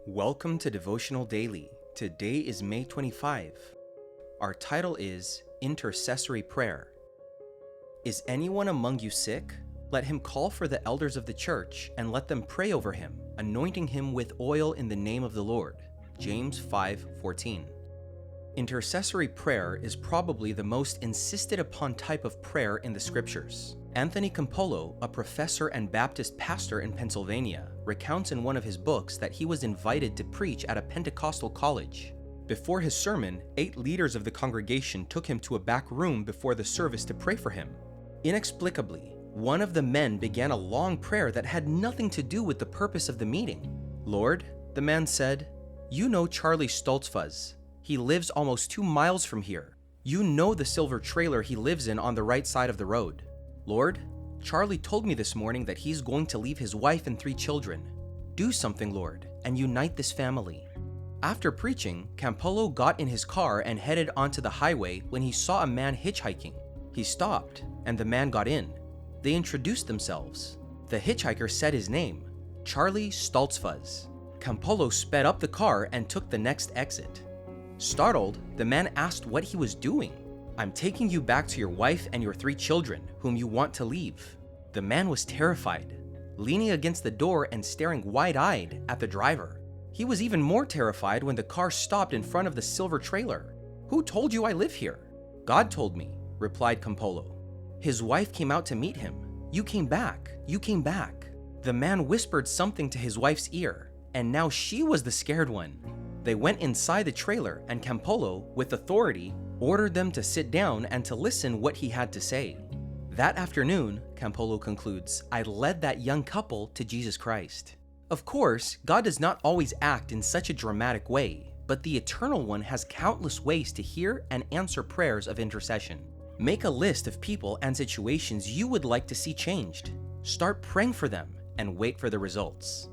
Welcome to Devotional Daily. Today is May 25. Our title is Intercessory Prayer. Is anyone among you sick? Let him call for the elders of the church and let them pray over him, anointing him with oil in the name of the Lord. James 5:14. Intercessory prayer is probably the most insisted upon type of prayer in the scriptures. Anthony Campolo, a professor and Baptist pastor in Pennsylvania, recounts in one of his books that he was invited to preach at a Pentecostal college. Before his sermon, 8 leaders of the congregation took him to a back room before the service to pray for him. Inexplicably, one of the men began a long prayer that had nothing to do with the purpose of the meeting. "Lord," the man said, "you know Charlie Stoltzfus. He lives almost 2 miles from here. You know the silver trailer he lives in on the right side of the road. Lord, Charlie told me this morning that he's going to leave his wife and 3 children. Do something, Lord, and unite this family." After preaching, Campolo got in his car and headed onto the highway when he saw a man hitchhiking. He stopped, and the man got in. They introduced themselves. The hitchhiker said his name, Charlie Stoltzfus. Campolo sped up the car and took the next exit. Startled, the man asked what he was doing. "I'm taking you back to your wife and your 3 children, whom you want to leave." The man was terrified, leaning against the door and staring wide-eyed at the driver. He was even more terrified when the car stopped in front of the silver trailer. "Who told you I live here?" "God told me," replied Campolo. His wife came out to meet him. You came back. The man whispered something to his wife's ear, and now she was the scared one. They went inside the trailer, and Campolo, with authority, ordered them to sit down and to listen what he had to say. That afternoon, Campolo concludes, I led that young couple to Jesus Christ. Of course, God does not always act in such a dramatic way, but the Eternal One has countless ways to hear and answer prayers of intercession. Make a list of people and situations you would like to see changed. Start praying for them and wait for the results.